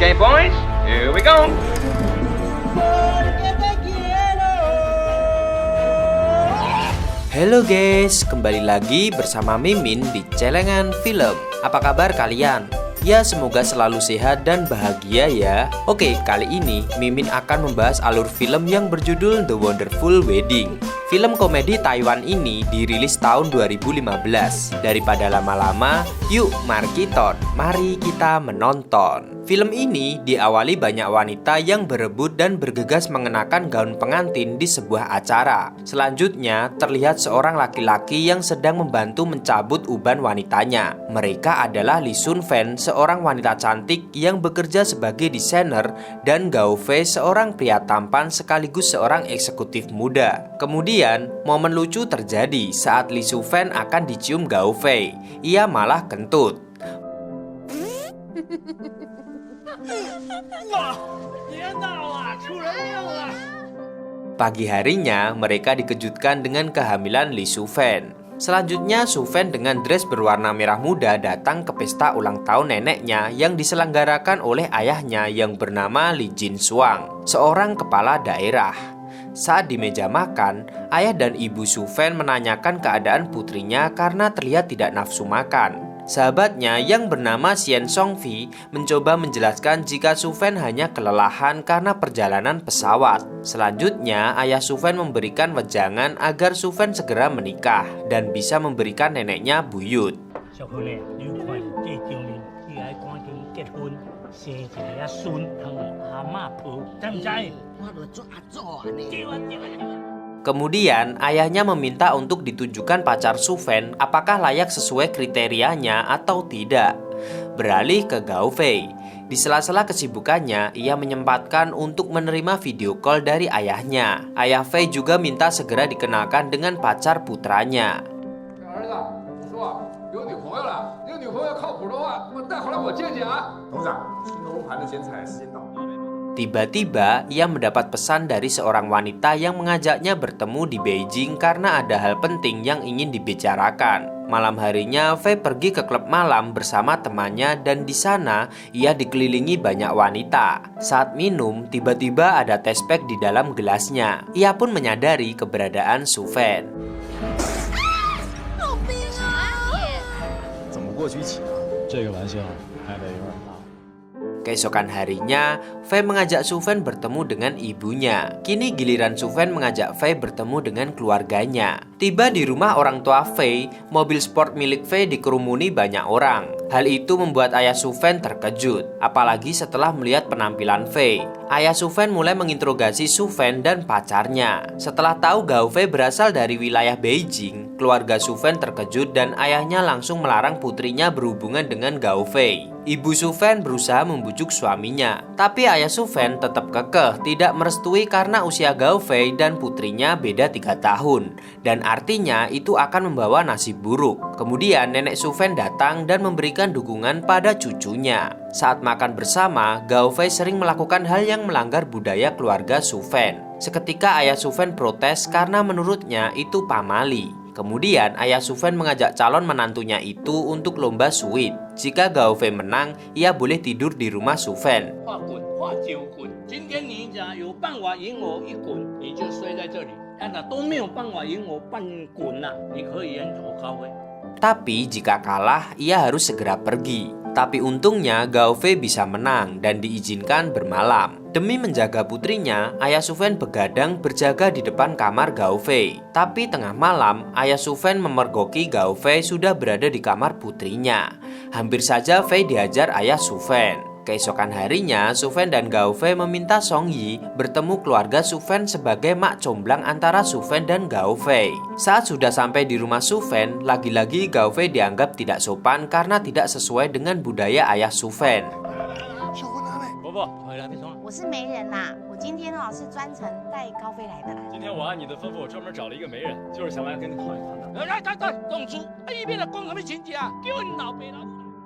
Okay, boys, here we go. Halo guys, kembali lagi bersama Mimin di Celengan Film. Apa kabar kalian? Ya, semoga selalu sehat dan bahagia ya. Oke, kali ini Mimin akan membahas alur film yang berjudul The Wonderful Wedding. Film komedi Taiwan ini dirilis tahun 2015. Daripada lama-lama, yuk mari kita menonton. Film ini diawali banyak wanita yang berebut dan bergegas mengenakan gaun pengantin di sebuah acara. Selanjutnya, terlihat seorang laki-laki yang sedang membantu mencabut uban wanitanya. Mereka adalah Lee Sun Fan, seorang wanita cantik yang bekerja sebagai desainer, dan Gao Fei, seorang pria tampan sekaligus seorang eksekutif muda. Kemudian, momen lucu terjadi saat Lee Sun Fan akan dicium Gao Fei. Ia malah kentut. Pagi harinya, mereka dikejutkan dengan kehamilan Lee Sun Fan. Selanjutnya, Sun Fan dengan dress berwarna merah muda datang ke pesta ulang tahun neneknya yang diselenggarakan oleh ayahnya yang bernama Lee Jin Suang, seorang kepala daerah. Saat di meja makan, ayah dan ibu Sun Fan menanyakan keadaan putrinya karena terlihat tidak nafsu makan. Sahabatnya yang bernama Xian Songfi mencoba menjelaskan jika Sun Fan hanya kelelahan karena perjalanan pesawat. Selanjutnya, ayah Sun Fan memberikan wejangan agar Sun Fan segera menikah dan bisa memberikan neneknya buyut. Kemudian ayahnya meminta untuk ditunjukkan pacar Sun Fan apakah layak sesuai kriterianya atau tidak. Beralih ke Gao Fei. Di sela-sela kesibukannya, ia menyempatkan untuk menerima video call dari ayahnya. Ayah Fei juga minta segera dikenalkan dengan pacar putranya. Tiba-tiba, ia mendapat pesan dari seorang wanita yang mengajaknya bertemu di Beijing karena ada hal penting yang ingin dibicarakan. Malam harinya, Fei pergi ke klub malam bersama temannya dan di sana ia dikelilingi banyak wanita. Saat minum, tiba-tiba ada tespek di dalam gelasnya. Ia pun menyadari keberadaan Sun Fan. Keesokan harinya, Fei mengajak Sun Fan bertemu dengan ibunya. Kini giliran Sun Fan mengajak Fei bertemu dengan keluarganya. Tiba di rumah orang tua Fei, mobil sport milik Fei dikerumuni banyak orang. Hal itu membuat ayah Sun Fan terkejut, apalagi setelah melihat penampilan Fei. Ayah Sun Fan mulai menginterogasi Sun Fan dan pacarnya. Setelah tahu Gao Fei berasal dari wilayah Beijing, keluarga Sun Fan terkejut dan ayahnya langsung melarang putrinya berhubungan dengan Gao Fei. Ibu Sun Fan berusaha membujuk suaminya, tapi ayah Sun Fan tetap kekeh tidak merestui karena usia Gao Fei dan putrinya beda 3 tahun, dan artinya itu akan membawa nasib buruk. Kemudian nenek Sun Fan datang dan memberikan dukungan pada cucunya. Saat makan bersama, Gao Fei sering melakukan hal yang melanggar budaya keluarga Sun Fan. Seketika ayah Sun Fan protes karena menurutnya itu pamali. Kemudian ayah Sun Fan mengajak calon menantunya itu untuk lomba sweet. Jika Gao Fei menang, ia boleh tidur di rumah Sun Fan. Tapi jika kalah, ia harus segera pergi. Tapi untungnya Gao Fei bisa menang dan diizinkan bermalam. Demi menjaga putrinya, ayah Sun Fan begadang berjaga di depan kamar Gao Fei. Tapi tengah malam, ayah Sun Fan memergoki Gao Fei sudah berada di kamar putrinya. Hampir saja Fei dihajar ayah Sun Fan. Keesokan harinya, Sun Fan dan Gao Fei meminta Song Yi bertemu keluarga Sun Fan sebagai mak comblang antara Sun Fan dan Gao Fei. Saat sudah sampai di rumah Sun Fan, lagi-lagi Gao Fei dianggap tidak sopan karena tidak sesuai dengan budaya ayah Sun Fan.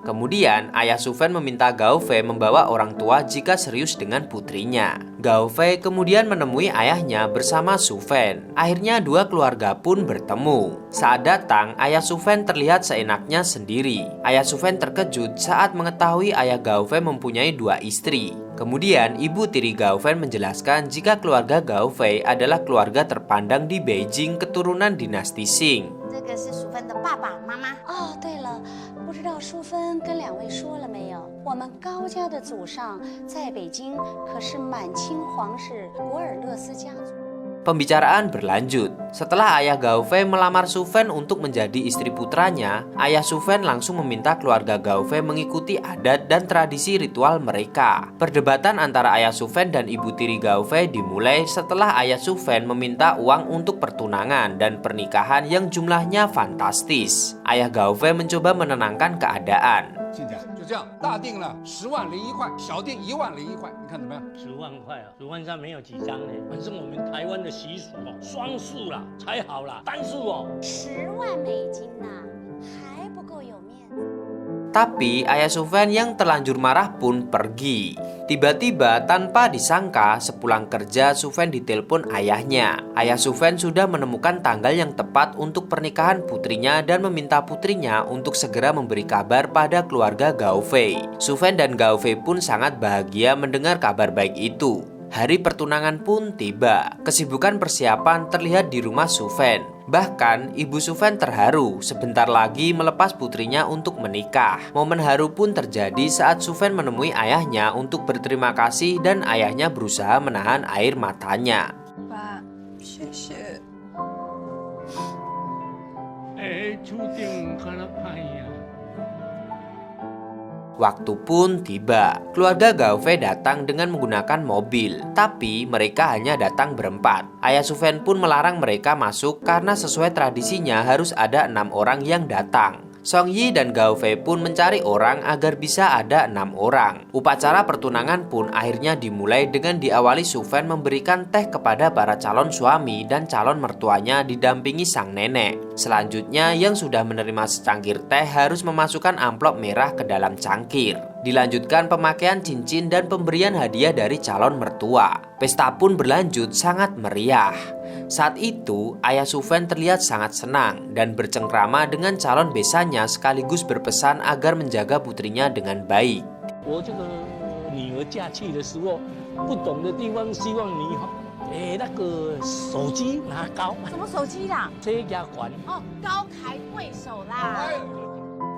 Kemudian, ayah Sufen meminta Gao Fei membawa orang tua jika serius dengan putrinya. Gao Fei kemudian menemui ayahnya bersama Sufen. Akhirnya dua keluarga pun bertemu. Saat datang, ayah Sufen terlihat seenaknya sendiri. Ayah Sufen terkejut saat mengetahui ayah Gao Fei mempunyai dua istri. Kemudian, ibu tiri Gao Fei menjelaskan jika keluarga Gao Fei adalah keluarga terpandang di Beijing keturunan dinasti Qing. 这个是淑芬的爸爸妈妈。哦，对了，不知道淑芬跟两位说了没有？我们高家的祖上在北京可是满清皇室古尔勒斯家族。 Pembicaraan berlanjut. Setelah ayah Gao Fei melamar Sufen untuk menjadi istri putranya, ayah Sufen langsung meminta keluarga Gao Fei mengikuti adat dan tradisi ritual mereka. Perdebatan antara ayah Sufen dan ibu tiri Gao Fei dimulai setelah ayah Sufen meminta uang untuk pertunangan dan pernikahan yang jumlahnya fantastis. Ayah Gao Fei mencoba menenangkan keadaan. 亲家，就这样大定了，10万零1块，小定1万零1块，你看怎么样？10万块啊，10万上没有几张呢。反正我们台湾的习俗哦，双数啦才好啦，单数哦。10万美金呐、还不够有面子。 Tapi ayah Sufen yang terlanjur marah pun pergi. Tiba-tiba tanpa disangka sepulang kerja Sufen ditelepon ayahnya. Ayah Sufen sudah menemukan tanggal yang tepat untuk pernikahan putrinya dan meminta putrinya untuk segera memberi kabar pada keluarga Gao Fei. Sufen dan Gao Fei pun sangat bahagia mendengar kabar baik itu. Hari pertunangan pun tiba. Kesibukan persiapan terlihat di rumah Sufen. Bahkan ibu Sufen terharu sebentar lagi melepas putrinya untuk menikah. Momen haru pun terjadi saat Sufen menemui ayahnya untuk berterima kasih dan ayahnya berusaha menahan air matanya. Pak, 谢谢。注定可能怕呀。 Waktu pun tiba. Keluarga Gao Fei datang dengan menggunakan mobil, tapi mereka hanya datang berempat. Ayah Sufen pun melarang mereka masuk karena sesuai tradisinya harus ada 6 orang yang datang. Song Yi dan Gao Fei pun mencari orang agar bisa ada 6 orang. Upacara pertunangan pun akhirnya dimulai dengan diawali Sufen memberikan teh kepada para calon suami dan calon mertuanya didampingi sang nenek. Selanjutnya yang sudah menerima secangkir teh harus memasukkan amplop merah ke dalam cangkir. Dilanjutkan pemakaian cincin dan pemberian hadiah dari calon mertua. Pesta pun berlanjut sangat meriah. Saat itu, ayah Sufen terlihat sangat senang dan bercengkrama dengan calon besannya sekaligus berpesan agar menjaga putrinya dengan baik. 我这个女儿嫁去的时候，不懂的地方，希望你哈，那个手机拿高，什么手机啦？这家管。哦，高抬贵手啦。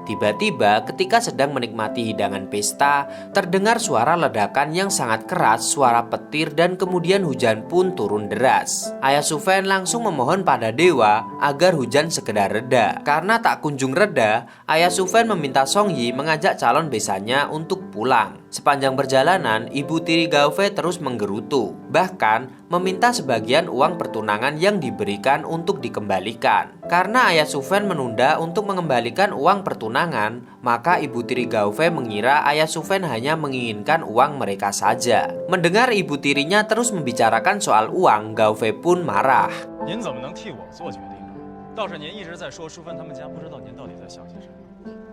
Tiba-tiba ketika sedang menikmati hidangan pesta, terdengar suara ledakan yang sangat keras, suara petir dan kemudian hujan pun turun deras. Ayah Sufen langsung memohon pada dewa agar hujan segera reda. Karena tak kunjung reda, ayah Sufen meminta Song Yi mengajak calon besannya untuk pulang. Sepanjang perjalanan, ibu tiri Gao Fei terus menggerutu. Bahkan meminta sebagian uang pertunangan yang diberikan untuk dikembalikan. Karena ayah Sufen menunda untuk mengembalikan uang pertunangan, maka ibu tiri Gao Fei mengira ayah Sufen hanya menginginkan uang mereka saja. Mendengar ibu tirinya terus membicarakan soal uang, Gao Fei pun marah. 您怎么能替我做决定呢？倒是您一直在说淑芬他们家，不知道您到底在想些什么。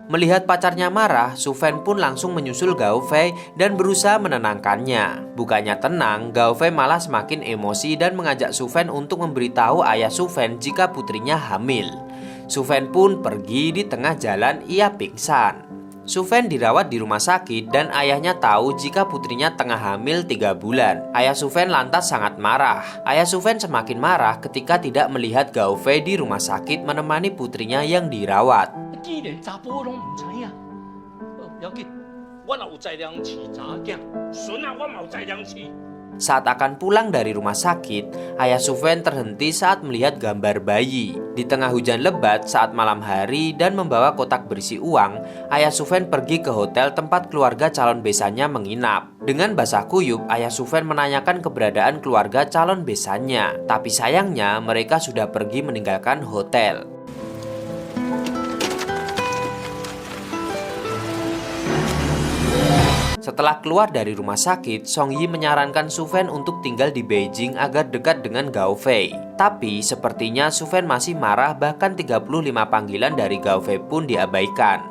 Melihat pacarnya marah, Sufen pun langsung menyusul Gao Fei dan berusaha menenangkannya. Bukannya tenang, Gao Fei malah semakin emosi dan mengajak Sufen untuk memberitahu ayah Sufen jika putrinya hamil. Sufen pun pergi. Di tengah jalan ia pingsan. Sufen dirawat di rumah sakit dan ayahnya tahu jika putrinya tengah hamil 3 bulan. Ayah Sufen lantas sangat marah. Ayah Sufen semakin marah ketika tidak melihat Gao Fei di rumah sakit menemani putrinya yang dirawat. 既然查甫拢唔知影，要紧，我若有才量饲查囝，孙啊我嘛有才量饲。 Saat akan pulang dari rumah sakit, ayah Sufen terhenti saat melihat gambar bayi. Di tengah hujan lebat saat malam hari dan membawa kotak berisi uang, ayah Sufen pergi ke hotel tempat keluarga calon besannya menginap. Dengan basah kuyup, ayah Sufen menanyakan keberadaan keluarga calon besannya. Tapi sayangnya mereka sudah pergi meninggalkan hotel. Setelah keluar dari rumah sakit, Song Yi menyarankan Sufen untuk tinggal di Beijing agar dekat dengan Gao Fei. Tapi sepertinya Sufen masih marah, bahkan 35 panggilan dari Gao Fei pun diabaikan.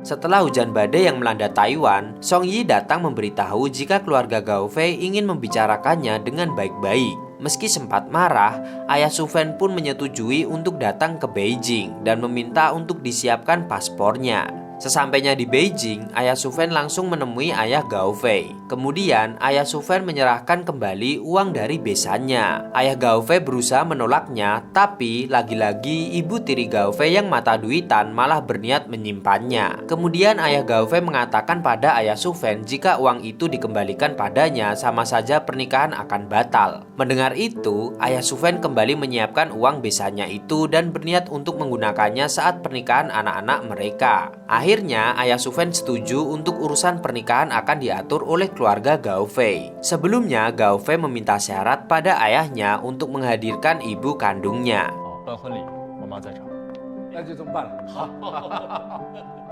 Setelah hujan badai yang melanda Taiwan, Song Yi datang memberitahu jika keluarga Gao Fei ingin membicarakannya dengan baik-baik. Meski sempat marah, ayah Su Fen pun menyetujui untuk datang ke Beijing dan meminta untuk disiapkan paspornya. Sesampainya di Beijing, ayah Su Fen langsung menemui ayah Gao Fei. Kemudian, ayah Su Fen menyerahkan kembali uang dari besannya. Ayah Gao Fei berusaha menolaknya, tapi lagi-lagi ibu tiri Gao Fei yang mata duitan malah berniat menyimpannya. Kemudian ayah Gao Fei mengatakan pada ayah Su Fen jika uang itu dikembalikan padanya sama saja pernikahan akan batal. Mendengar itu, ayah Su Fen kembali menyiapkan uang besannya itu dan berniat untuk menggunakannya saat pernikahan anak-anak mereka. Akhirnya, ayah Su Fen setuju untuk urusan pernikahan akan diatur oleh keluarga Gao Fei. Sebelumnya, Gao Fei meminta syarat pada ayahnya untuk menghadirkan ibu kandungnya. 办婚礼，我妈在场。那就这么办了。好，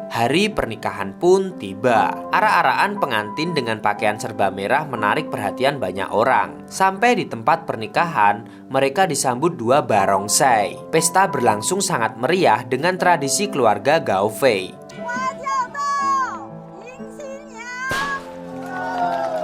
Hari pernikahan pun tiba. Arak-arakan pengantin dengan pakaian serba merah menarik perhatian banyak orang. Sampai di tempat pernikahan, mereka disambut dua barongsai. Pesta berlangsung sangat meriah dengan tradisi keluarga Gao Fei.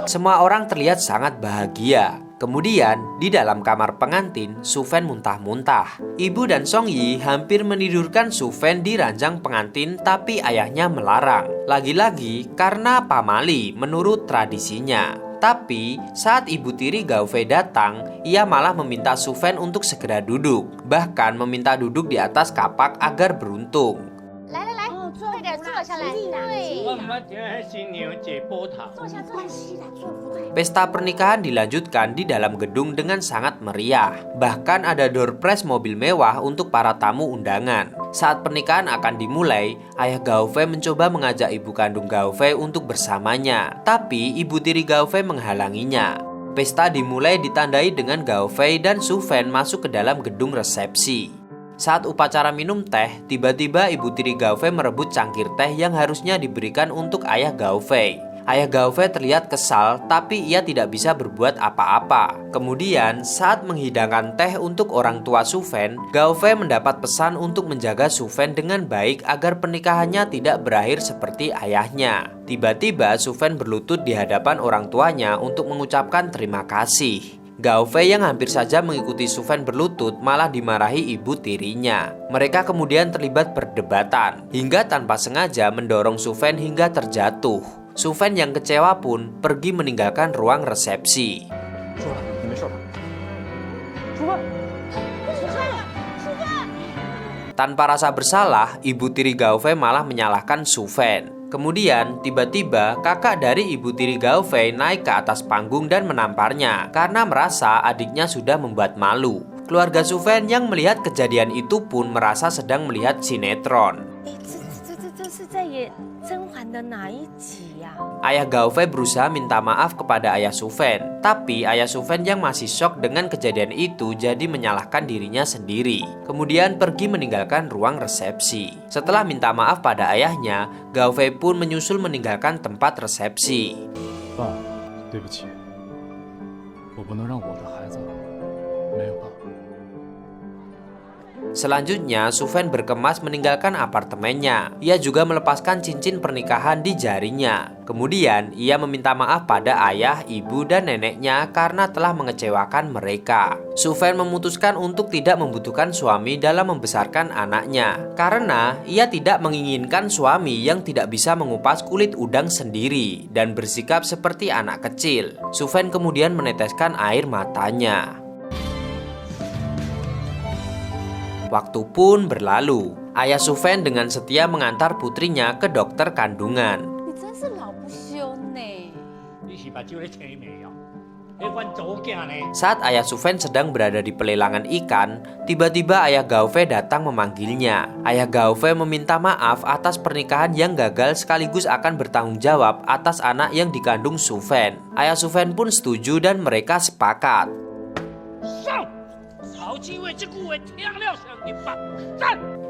Semua orang terlihat sangat bahagia. Kemudian, di dalam kamar pengantin, Su Fen muntah-muntah. Ibu dan Song Yi hampir menidurkan Su Fen di ranjang pengantin, tapi ayahnya melarang. Lagi-lagi karena pamali menurut tradisinya. Tapi, saat ibu tiri Gao Fei datang, ia malah meminta Su Fen untuk segera duduk. Bahkan meminta duduk di atas kapak agar beruntung. 来来来，快点坐下来。对，坐下坐下。 Pesta pernikahan dilanjutkan di dalam gedung dengan sangat meriah. Bahkan ada door prize mobil mewah untuk para tamu undangan. Saat pernikahan akan dimulai, ayah Gao Fei mencoba mengajak ibu kandung Gao Fei untuk bersamanya. Tapi ibu tiri Gao Fei menghalanginya. Pesta dimulai ditandai dengan Gao Fei dan Su Fen masuk ke dalam gedung resepsi. Saat upacara minum teh, tiba-tiba ibu tiri Gao Fei merebut cangkir teh yang harusnya diberikan untuk ayah Gao Fei. Ayah Gao Fei terlihat kesal, tapi ia tidak bisa berbuat apa-apa. Kemudian, saat menghidangkan teh untuk orang tua Su Fen, Gao Fei mendapat pesan untuk menjaga Su Fen dengan baik agar pernikahannya tidak berakhir seperti ayahnya. Tiba-tiba Su Fen berlutut di hadapan orang tuanya untuk mengucapkan terima kasih. Gao Fei yang hampir saja mengikuti Su Fen berlutut malah dimarahi ibu tirinya. Mereka kemudian terlibat perdebatan, hingga tanpa sengaja mendorong Su Fen hingga terjatuh. Su Fen yang kecewa pun pergi meninggalkan ruang resepsi. Tanpa rasa bersalah, ibu tiri Gao Fei malah menyalahkan Su Fen. Kemudian, tiba-tiba kakak dari ibu tiri Gao Fei naik ke atas panggung dan menamparnya karena merasa adiknya sudah membuat malu. Keluarga Su Fen yang melihat kejadian itu pun merasa sedang melihat sinetron. Ayah Gao Fei berusaha minta maaf kepada ayah Su Fen, tapi ayah Su Fen yang masih syok dengan kejadian itu jadi menyalahkan dirinya sendiri. Kemudian pergi meninggalkan ruang resepsi. Setelah minta maaf pada ayahnya, Gao Fei pun menyusul meninggalkan tempat resepsi. 爸，对不起，我不能让我的孩子没有爸。 Selanjutnya, Su Fen berkemas meninggalkan apartemennya. Ia juga melepaskan cincin pernikahan di jarinya. Kemudian, ia meminta maaf pada ayah, ibu, dan neneknya karena telah mengecewakan mereka. Su Fen memutuskan untuk tidak membutuhkan suami dalam membesarkan anaknya. Karena ia tidak menginginkan suami yang tidak bisa mengupas kulit udang sendiri dan bersikap seperti anak kecil. Su Fen kemudian meneteskan air matanya. Waktu pun berlalu. Ayah Su Fen dengan setia mengantar putrinya ke dokter kandungan. Saat ayah Su Fen sedang berada di pelelangan ikan, tiba-tiba ayah Gao Fei datang memanggilnya. Ayah Gao Fei meminta maaf atas pernikahan yang gagal sekaligus akan bertanggung jawab atas anak yang dikandung Su Fen. Ayah Su Fen pun setuju dan mereka sepakat.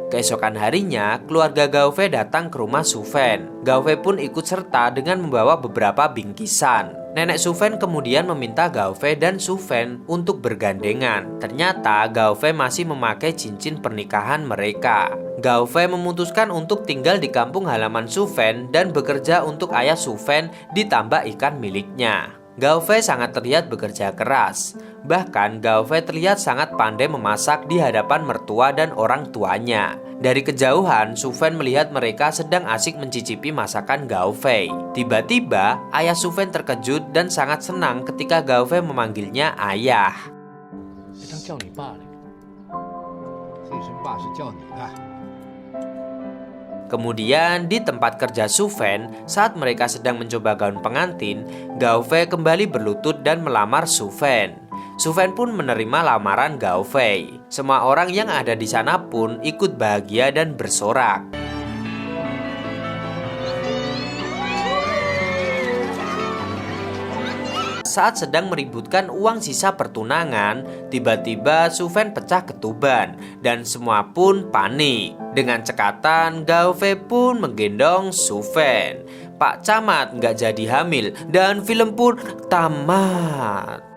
Keesokan harinya, keluarga Gao Fei datang ke rumah Su Fen. Gao Fei pun ikut serta dengan membawa beberapa bingkisan. Nenek Su Fen kemudian meminta Gao Fei dan Su Fen untuk bergandengan. Ternyata Gao Fei masih memakai cincin pernikahan mereka. Gao Fei memutuskan untuk tinggal di kampung halaman Su Fen dan bekerja untuk ayah Su Fen di tambak ikan miliknya. Gao Fei sangat terlihat bekerja keras. Bahkan Gao Fei terlihat sangat pandai memasak di hadapan mertua dan orang tuanya. Dari kejauhan, Su Fen melihat mereka sedang asik mencicipi masakan Gao Fei. Tiba-tiba, ayah Su Fen terkejut dan sangat senang ketika Gao Fei memanggilnya ayah. 当叫你爸嘞。 这声爸是叫你的。 Kemudian di tempat kerja Su Fen, saat mereka sedang mencoba gaun pengantin, Gao Fei kembali berlutut dan melamar Su Fen. Su Fen pun menerima lamaran Gao Fei. Semua orang yang ada di sana pun ikut bahagia dan bersorak. Saat sedang meributkan uang sisa pertunangan, tiba-tiba Su Fen pecah ketuban dan semua pun panik. Dengan cekatan, Gao Fei pun menggendong Su Fen. Pak Camat nggak jadi hamil dan film pun tamat.